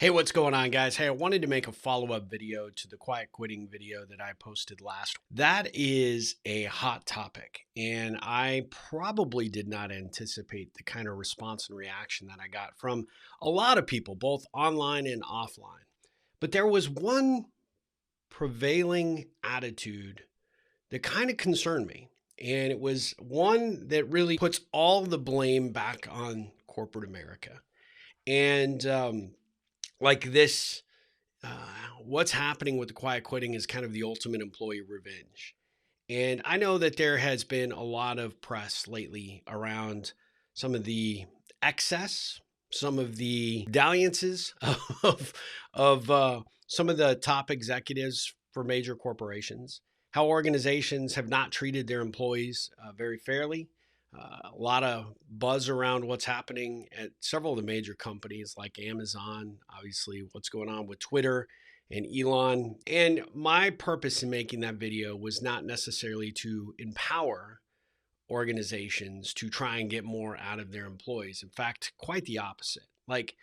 Hey, what's going on, guys? Hey, I wanted to make a follow-up video to the quiet quitting video that I posted last. That is a hot topic, and I probably did not anticipate the kind of response and reaction that I got from a lot of people, both online and offline. But there was one prevailing attitude that kind of concerned me, and it was one that really puts all the blame back on corporate America. And like this what's happening with the quiet quitting is kind of the ultimate employee revenge. And I know that there has been a lot of press lately around some of the excess, some of the dalliances of some of the top executives for major corporations, how organizations have not treated their employees very fairly. A lot of buzz around what's happening at several of the major companies like Amazon, obviously, what's going on with Twitter and Elon. And my purpose in making that video was not necessarily to empower organizations to try and get more out of their employees. In fact, quite the opposite. Like,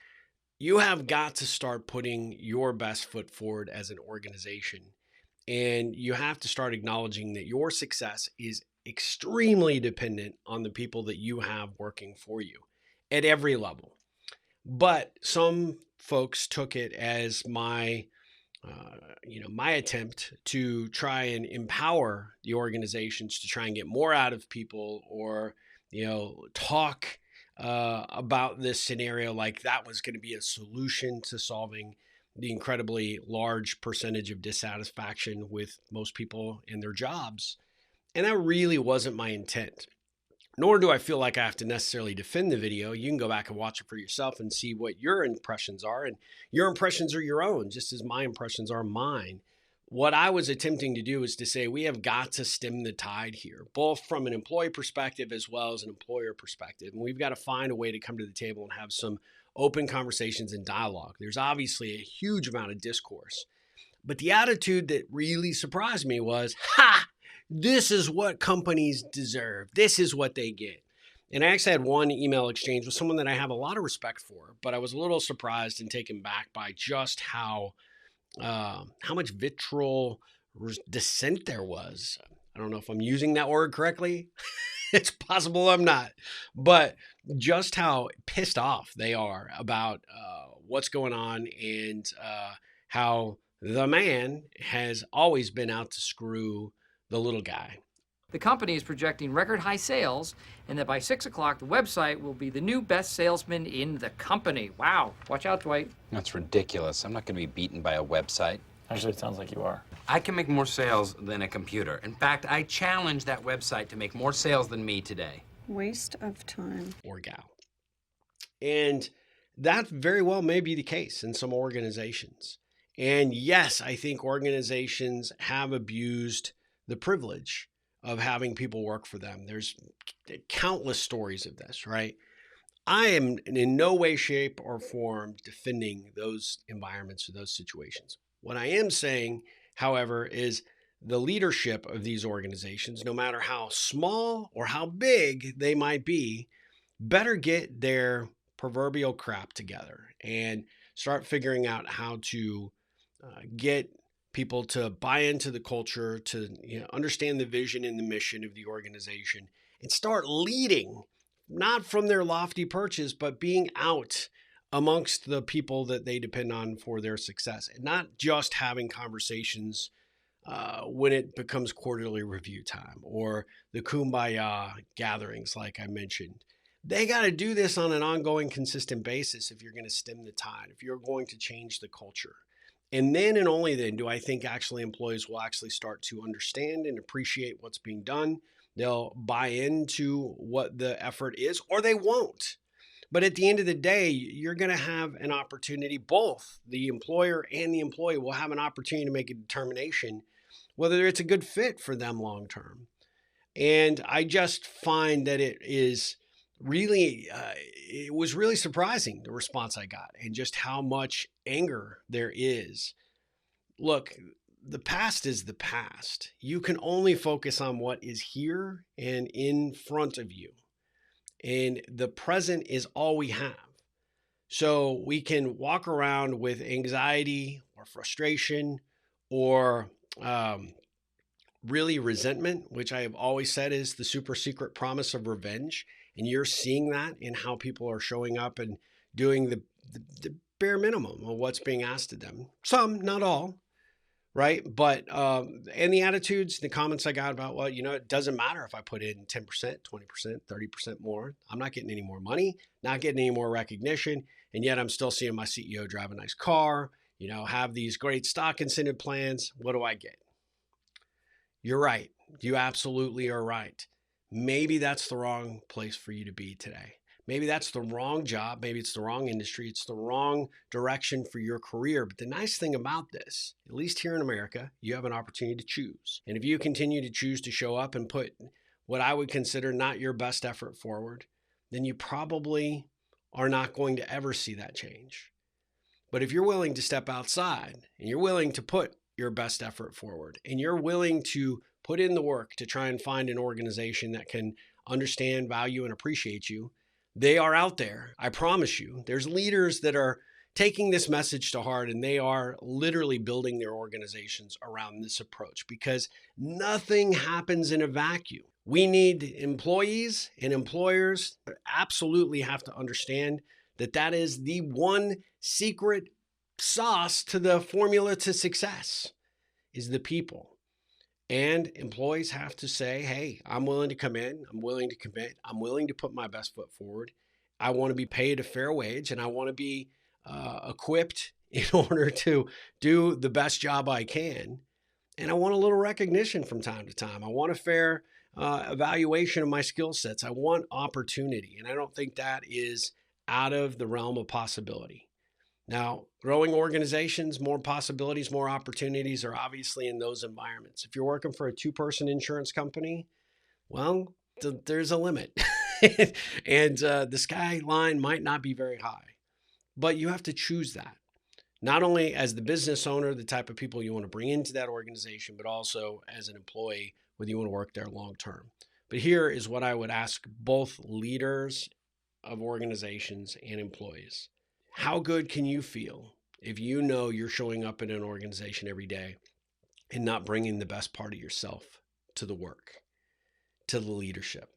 you have got to start putting your best foot forward as an organization. And you have to start acknowledging that your success is extremely dependent on the people that you have working for you at every level. But some folks took it as my attempt to try and empower the organizations to try and get more out of people, or talk about this scenario like that was going to be a solution to solving the incredibly large percentage of dissatisfaction with most people in their jobs. And that really wasn't my intent. Nor do I feel like I have to necessarily defend the video. You can go back and watch it for yourself and see what your impressions are. And your impressions are your own, just as my impressions are mine. What I was attempting to do is to say we have got to stem the tide here, both from an employee perspective as well as an employer perspective. And we've got to find a way to come to the table and have some open conversations and dialogue. There's obviously a huge amount of discourse. But the attitude that really surprised me was, this is what companies deserve. This is what they get. And I actually had one email exchange with someone that I have a lot of respect for, but I was a little surprised and taken back by just how much vitriol dissent there was. I don't know if I'm using that word correctly. It's possible I'm not, but just how pissed off they are about what's going on, and how the man has always been out to screw the little guy. The company is projecting record high sales, and that by 6 o'clock, the website will be the new best salesman in the company. Wow. Watch out, Dwight. That's ridiculous. I'm not going to be beaten by a website. Actually, it sounds like you are. I can make more sales than a computer. In fact, I challenge that website to make more sales than me today. Waste of time. Or gal. And that very well may be the case in some organizations. And yes, I think organizations have abused the privilege of having people work for them. There's countless stories of this, right? I am in no way, shape, or form defending those environments or those situations. What I am saying, however, is the leadership of these organizations, no matter how small or how big they might be, better get their proverbial crap together and start figuring out how to get people to buy into the culture, to understand the vision and the mission of the organization, and start leading, not from their lofty perches, but being out amongst the people that they depend on for their success, and not just having conversations when it becomes quarterly review time or the kumbaya gatherings, like I mentioned. They got to do this on an ongoing, consistent basis if you're going to stem the tide, if you're going to change the culture. And then and only then do I think actually employees will actually start to understand and appreciate what's being done. They'll buy into what the effort is, or they won't. But at the end of the day, you're going to have an opportunity. Both the employer and the employee will have an opportunity to make a determination whether it's a good fit for them long term. And I just find that it was really surprising, the response I got, and just how much anger there is. Look, the past is the past. You can only focus on what is here and in front of you. And the present is all we have. So we can walk around with anxiety or frustration or really resentment, which I have always said is the super secret promise of revenge. And you're seeing that in how people are showing up and doing the bare minimum of what's being asked of them. Some, not all, right? But, and the attitudes, the comments I got about, well, it doesn't matter if I put in 10%, 20%, 30% more. I'm not getting any more money, not getting any more recognition. And yet I'm still seeing my CEO drive a nice car, have these great stock incentive plans. What do I get? You're right. You absolutely are right. Maybe that's the wrong place for you to be today. Maybe that's the wrong job. Maybe it's the wrong industry. It's the wrong direction for your career. But the nice thing about this, at least here in America, you have an opportunity to choose. And if you continue to choose to show up and put what I would consider not your best effort forward, then you probably are not going to ever see that change. But if you're willing to step outside and you're willing to put your best effort forward and you're willing to put in the work to try and find an organization that can understand, value, and appreciate you, they are out there. I promise you, there's leaders that are taking this message to heart and they are literally building their organizations around this approach because nothing happens in a vacuum. We need employees and employers absolutely have to understand that that is the one secret sauce to the formula to success is the people. And employees have to say, hey, I'm willing to come in. I'm willing to commit. I'm willing to put my best foot forward. I want to be paid a fair wage and I want to be equipped in order to do the best job I can. And I want a little recognition from time to time. I want a fair evaluation of my skill sets. I want opportunity. And I don't think that is out of the realm of possibility. Now, growing organizations, more possibilities, more opportunities are obviously in those environments. If you're working for a two-person insurance company, well, there's a limit. And the skyline might not be very high, but you have to choose that. Not only as the business owner, the type of people you want to bring into that organization, but also as an employee, whether you want to work there long term. But here is what I would ask both leaders of organizations and employees. How good can you feel if you know you're showing up in an organization every day and not bringing the best part of yourself to the work, to the leadership,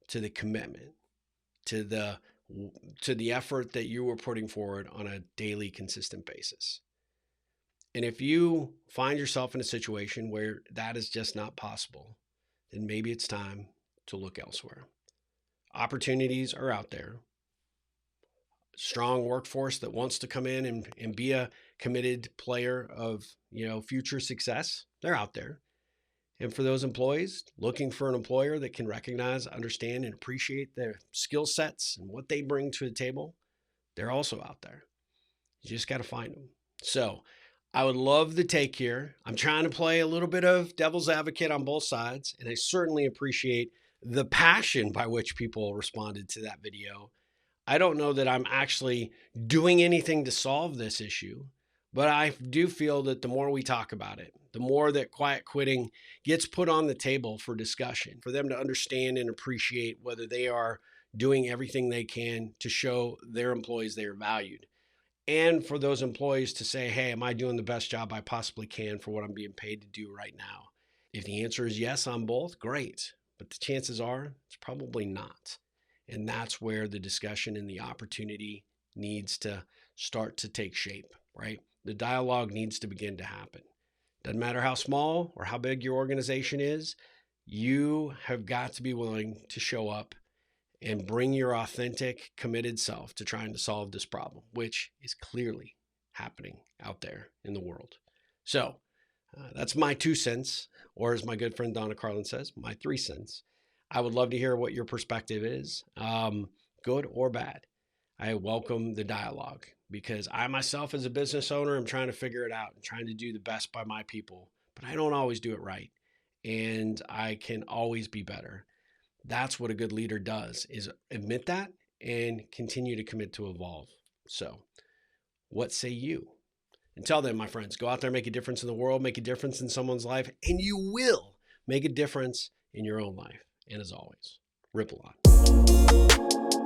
to the commitment, to the effort that you were putting forward on a daily, consistent basis? And if you find yourself in a situation where that is just not possible, then maybe it's time to look elsewhere. Opportunities are out there. Strong workforce that wants to come in and be a committed player of, future success, they're out there. And for those employees looking for an employer that can recognize, understand, and appreciate their skill sets and what they bring to the table, they're also out there. You just got to find them. So I would love the take here. I'm trying to play a little bit of devil's advocate on both sides, and I certainly appreciate the passion by which people responded to that video. I don't know that I'm actually doing anything to solve this issue, but I do feel that the more we talk about it, the more that quiet quitting gets put on the table for discussion, for them to understand and appreciate whether they are doing everything they can to show their employees they are valued. And for those employees to say, hey, am I doing the best job I possibly can for what I'm being paid to do right now? If the answer is yes on both, great. But the chances are it's probably not. And that's where the discussion and the opportunity needs to start to take shape, right? The dialogue needs to begin to happen. Doesn't matter how small or how big your organization is, you have got to be willing to show up and bring your authentic, committed self to trying to solve this problem, which is clearly happening out there in the world. So that's my 2 cents, or as my good friend Donna Carlin says, my 3 cents. I would love to hear what your perspective is, good or bad. I welcome the dialogue because I myself as a business owner, I'm trying to figure it out and trying to do the best by my people, but I don't always do it right. And I can always be better. That's what a good leader does, is admit that and continue to commit to evolve. So what say you? Until then, my friends, go out there, make a difference in the world, make a difference in someone's life, and you will make a difference in your own life. And as always, ripple on.